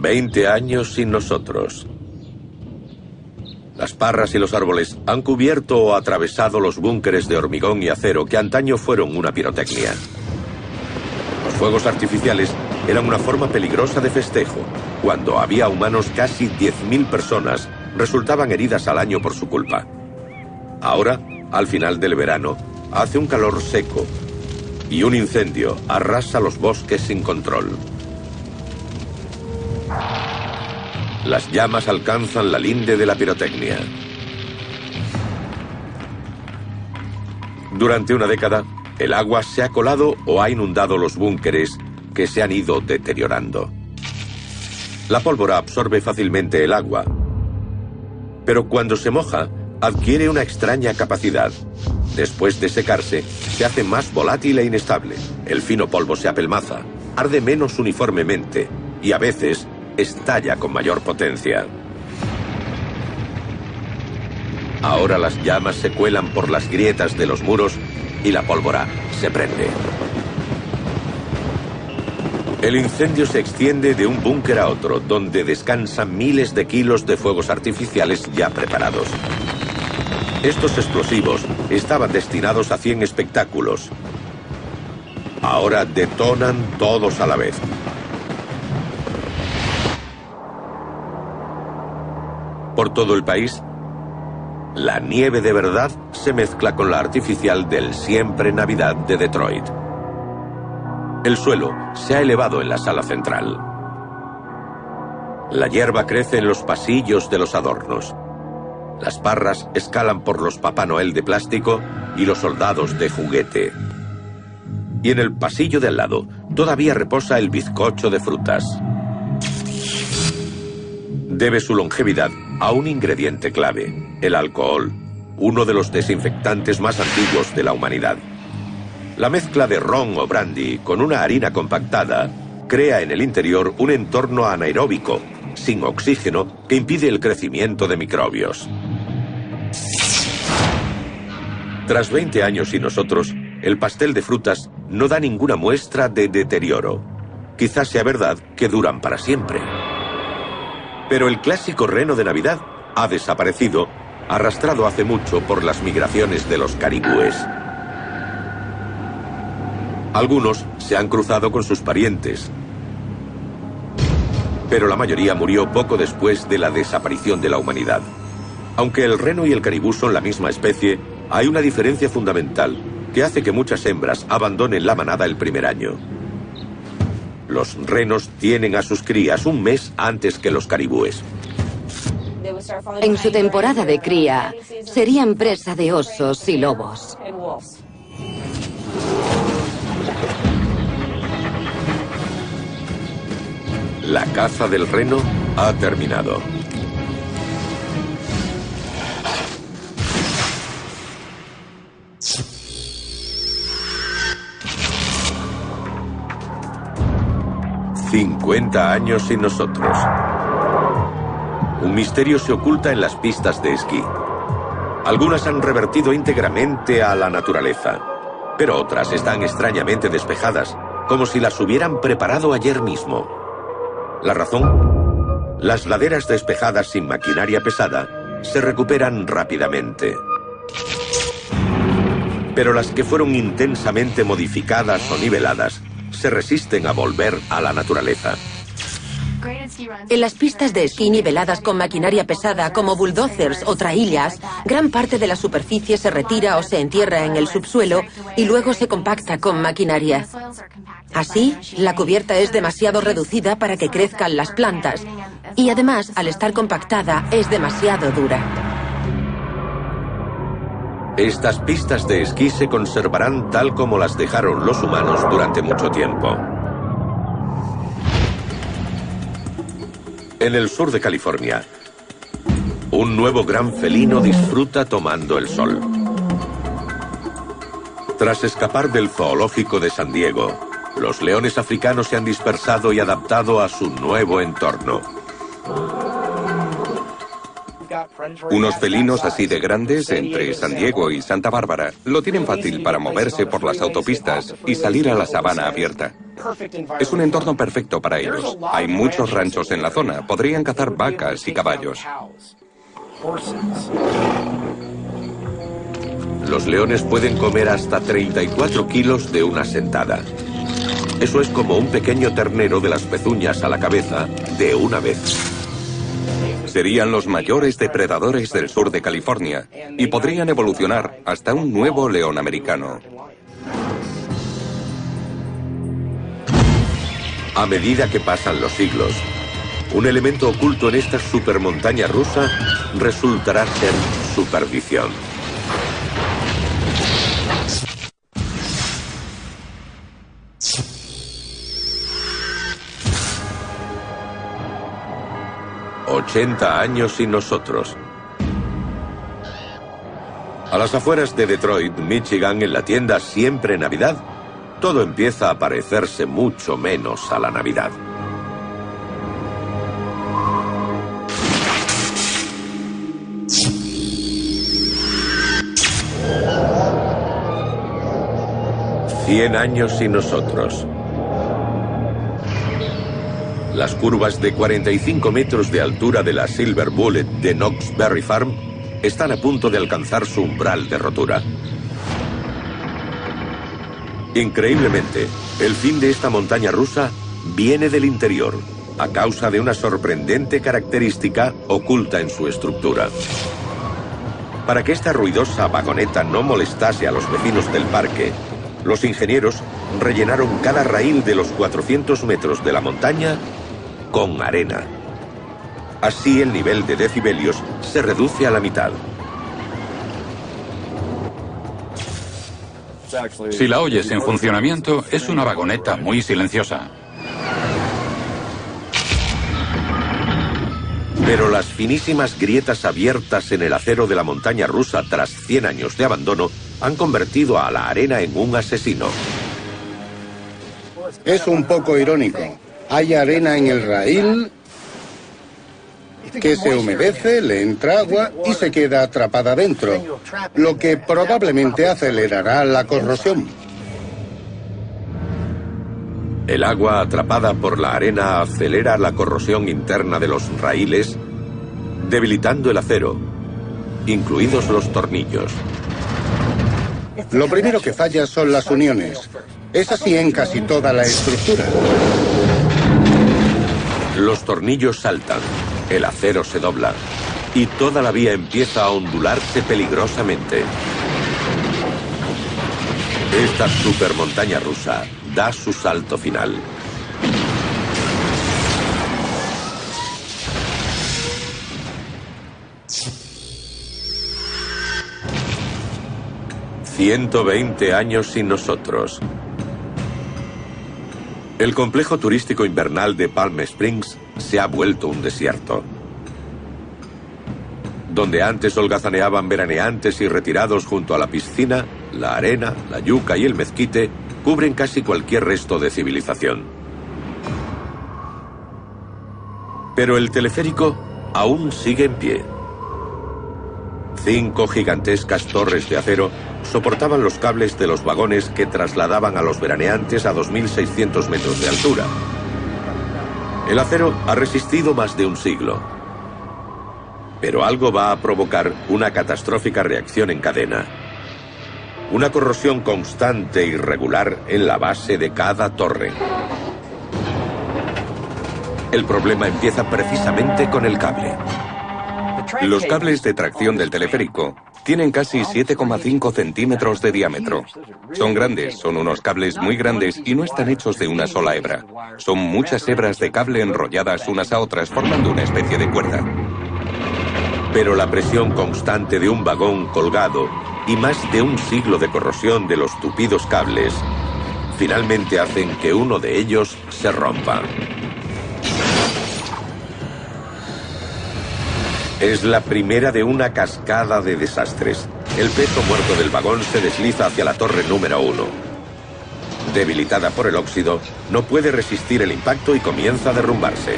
20 años sin nosotros. Las parras y los árboles han cubierto o atravesado los búnkeres de hormigón y acero que antaño fueron una pirotecnia. Los fuegos artificiales eran una forma peligrosa de festejo. Cuando había humanos, casi 10.000 personas resultaban heridas al año por su culpa. Ahora, al final del verano, hace un calor seco y un incendio arrasa los bosques sin control. Las llamas alcanzan la linde de la pirotecnia. Durante una década, el agua se ha colado o ha inundado los búnkeres que se han ido deteriorando. La pólvora absorbe fácilmente el agua, pero cuando se moja, adquiere una extraña capacidad. Después de secarse, se hace más volátil e inestable. El fino polvo se apelmaza, arde menos uniformemente y a veces estalla con mayor potencia. Ahora las llamas se cuelan por las grietas de los muros y la pólvora se prende. El incendio se extiende de un búnker a otro, donde descansan miles de kilos de fuegos artificiales ya preparados. Estos explosivos estaban destinados a 100 espectáculos. Ahora detonan todos a la vez. Por todo el país, la nieve de verdad se mezcla con la artificial del siempre Navidad de Detroit. El suelo se ha elevado en la sala central. La hierba crece en los pasillos de los adornos. Las parras escalan por los Papá Noel de plástico y los soldados de juguete. Y en el pasillo de al lado todavía reposa el bizcocho de frutas. Debe su longevidad a un ingrediente clave, el alcohol, uno de los desinfectantes más antiguos de la humanidad. La mezcla de ron o brandy con una harina compactada crea en el interior un entorno anaeróbico, sin oxígeno, que impide el crecimiento de microbios. Tras 20 años sin nosotros, el pastel de frutas no da ninguna muestra de deterioro. Quizás sea verdad que duran para siempre. Pero el clásico reno de Navidad ha desaparecido, arrastrado hace mucho por las migraciones de los caribúes. Algunos se han cruzado con sus parientes, pero la mayoría murió poco después de la desaparición de la humanidad. Aunque el reno y el caribú son la misma especie, hay una diferencia fundamental que hace que muchas hembras abandonen la manada el primer año. Los renos tienen a sus crías un mes antes que los caribúes. En su temporada de cría, serían presa de osos y lobos. La caza del reno ha terminado. «50 años sin nosotros». Un misterio se oculta en las pistas de esquí. Algunas han revertido íntegramente a la naturaleza, pero otras están extrañamente despejadas, como si las hubieran preparado ayer mismo. La razón: las laderas despejadas sin maquinaria pesada se recuperan rápidamente. Pero las que fueron intensamente modificadas o niveladas se resisten a volver a la naturaleza. En las pistas de esquí niveladas con maquinaria pesada como bulldozers o traillas, gran parte de la superficie se retira o se entierra en el subsuelo y luego se compacta con maquinaria. Así, la cubierta es demasiado reducida para que crezcan las plantas y además, al estar compactada, es demasiado dura. Estas pistas de esquí se conservarán tal como las dejaron los humanos durante mucho tiempo. En el sur de California, un nuevo gran felino disfruta tomando el sol. Tras escapar del zoológico de San Diego, los leones africanos se han dispersado y adaptado a su nuevo entorno. Unos felinos así de grandes entre San Diego y Santa Bárbara lo tienen fácil para moverse por las autopistas y salir a la sabana abierta. Es un entorno perfecto para ellos. Hay muchos ranchos en la zona. Podrían cazar vacas y caballos. Los leones pueden comer hasta 34 kilos de una sentada. Eso es como un pequeño ternero de las pezuñas a la cabeza de una vez. Serían los mayores depredadores del sur de California y podrían evolucionar hasta un nuevo león americano. A medida que pasan los siglos, un elemento oculto en esta supermontaña rusa resultará ser su perdición. «80 años sin nosotros». A las afueras de Detroit, Michigan, en la tienda Siempre Navidad, todo empieza a parecerse mucho menos a la Navidad. «100 años sin nosotros». Las curvas de 45 metros de altura de la Silver Bullet de Knott's Berry Farm están a punto de alcanzar su umbral de rotura. Increíblemente, el fin de esta montaña rusa viene del interior, a causa de una sorprendente característica oculta en su estructura. Para que esta ruidosa vagoneta no molestase a los vecinos del parque, los ingenieros rellenaron cada raíl de los 400 metros de la montaña con arena. Así el nivel de decibelios se reduce a la mitad. Si la oyes en funcionamiento, es una vagoneta muy silenciosa. Pero las finísimas grietas abiertas en el acero de la montaña rusa tras 100 años de abandono han convertido a la arena en un asesino. Es un poco irónico. Hay arena en el raíl que se humedece, le entra agua y se queda atrapada dentro, lo que probablemente acelerará la corrosión. El agua atrapada por la arena acelera la corrosión interna de los raíles, debilitando el acero, incluidos los tornillos. Lo primero que falla son las uniones. Es así en casi toda la estructura. Los tornillos saltan, el acero se dobla y toda la vía empieza a ondularse peligrosamente. Esta supermontaña rusa da su salto final. «120 años sin nosotros». El complejo turístico invernal de Palm Springs se ha vuelto un desierto. Donde antes holgazaneaban veraneantes y retirados junto a la piscina, la arena, la yuca y el mezquite cubren casi cualquier resto de civilización. Pero el teleférico aún sigue en pie. 5 gigantescas torres de acero soportaban los cables de los vagones que trasladaban a los veraneantes a 2.600 metros de altura. El acero ha resistido más de un siglo. Pero algo va a provocar una catastrófica reacción en cadena. Una corrosión constante y regular en la base de cada torre. El problema empieza precisamente con el cable. Los cables de tracción del teleférico tienen casi 7,5 centímetros de diámetro. Son grandes, son unos cables muy grandes y no están hechos de una sola hebra. Son muchas hebras de cable enrolladas unas a otras formando una especie de cuerda. Pero la presión constante de un vagón colgado y más de un siglo de corrosión de los tupidos cables finalmente hacen que uno de ellos se rompa. Es la primera de una cascada de desastres. El peso muerto del vagón se desliza hacia la torre número 1. Debilitada por el óxido, no puede resistir el impacto y comienza a derrumbarse.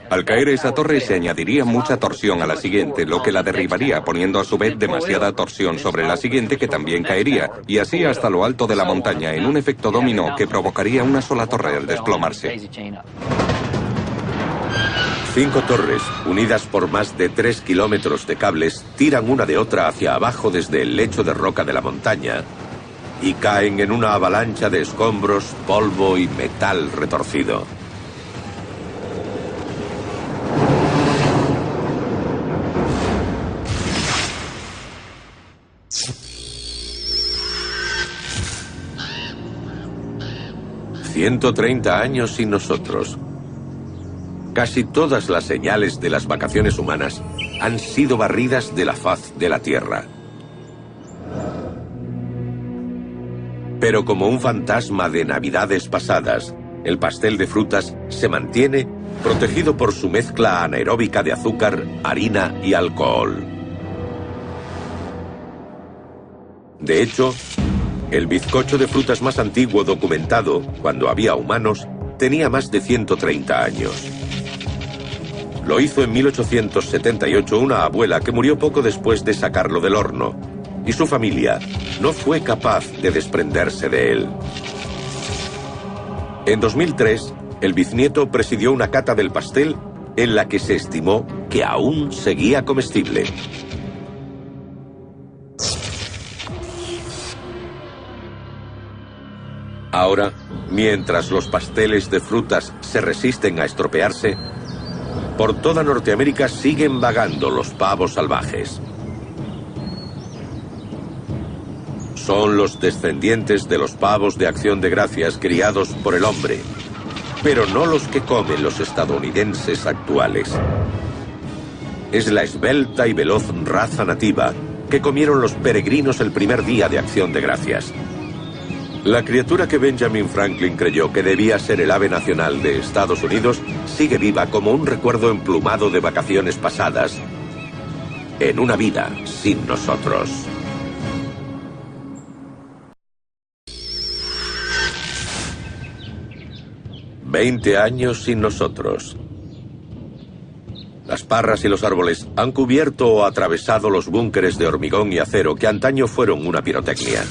Al caer esa torre se añadiría mucha torsión a la siguiente, lo que la derribaría, poniendo a su vez demasiada torsión sobre la siguiente que también caería, y así hasta lo alto de la montaña, en un efecto dominó que provocaría una sola torre al desplomarse. 5 torres, unidas por más de 3 kilómetros de cables, tiran una de otra hacia abajo desde el lecho de roca de la montaña y caen en una avalancha de escombros, polvo y metal retorcido. «130 años sin nosotros». Casi todas las señales de las vacaciones humanas han sido barridas de la faz de la Tierra. Pero como un fantasma de navidades pasadas, el pastel de frutas se mantiene protegido por su mezcla anaeróbica de azúcar, harina y alcohol. De hecho, el bizcocho de frutas más antiguo documentado, cuando había humanos, tenía más de 130 años. Lo hizo en 1878 una abuela que murió poco después de sacarlo del horno, y su familia no fue capaz de desprenderse de él. En 2003, el bisnieto presidió una cata del pastel en la que se estimó que aún seguía comestible. Ahora, mientras los pasteles de frutas se resisten a estropearse, por toda Norteamérica siguen vagando los pavos salvajes. Son los descendientes de los pavos de Acción de Gracias criados por el hombre, pero no los que comen los estadounidenses actuales. Es la esbelta y veloz raza nativa que comieron los peregrinos el primer día de Acción de Gracias. La criatura que Benjamin Franklin creyó que debía ser el ave nacional de Estados Unidos sigue viva como un recuerdo emplumado de vacaciones pasadas en una vida sin nosotros. «20 años sin nosotros». Las parras y los árboles han cubierto o atravesado los búnkeres de hormigón y acero que antaño fueron una pirotecnia.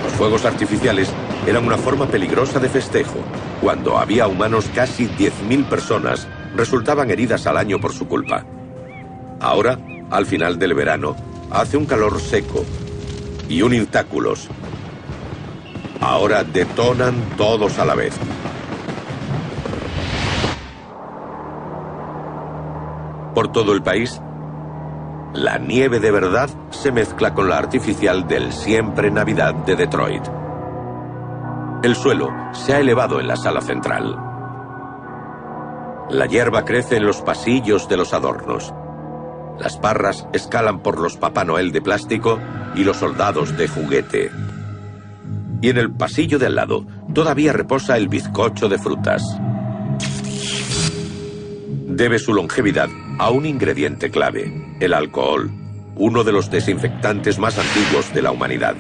Los fuegos artificiales eran una forma peligrosa de festejo. Cuando había humanos, casi 10.000 personas resultaban heridas al año por su culpa. Ahora, al final del verano, hace un calor seco y unitáculos. Ahora detonan todos a la vez. Por todo el país, la nieve de verdad se mezcla con la artificial del siempre Navidad de Detroit. El suelo se ha elevado en la sala central. La hierba crece en los pasillos de los adornos. Las parras escalan por los Papá Noel de plástico y los soldados de juguete. Y en el pasillo de al lado todavía reposa el bizcocho de frutas. Debe su longevidad a un ingrediente clave, el alcohol, uno de los desinfectantes más antiguos de la humanidad.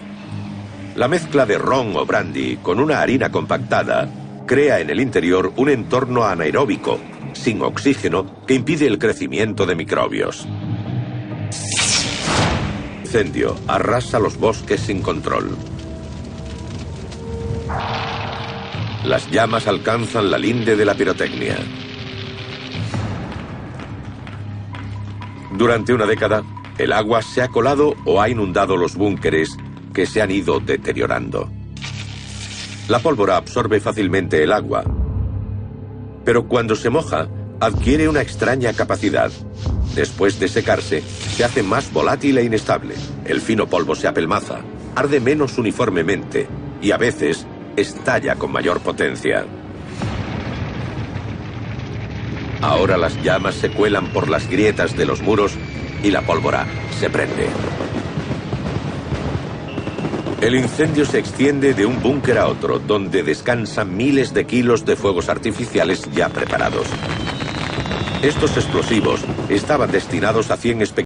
La mezcla de ron o brandy con una harina compactada crea en el interior un entorno anaeróbico, sin oxígeno, que impide el crecimiento de microbios. Incendio arrasa los bosques sin control. Las llamas alcanzan la linde de la pirotecnia. Durante una década, el agua se ha colado o ha inundado los búnkeres que se han ido deteriorando. La pólvora absorbe fácilmente el agua, pero cuando se moja, adquiere una extraña capacidad. Después de secarse, se hace más volátil e inestable. El fino polvo se apelmaza, arde menos uniformemente y a veces estalla con mayor potencia. Ahora las llamas se cuelan por las grietas de los muros y la pólvora se prende. El incendio se extiende de un búnker a otro, donde descansan miles de kilos de fuegos artificiales ya preparados. Estos explosivos estaban destinados a 100 espectadores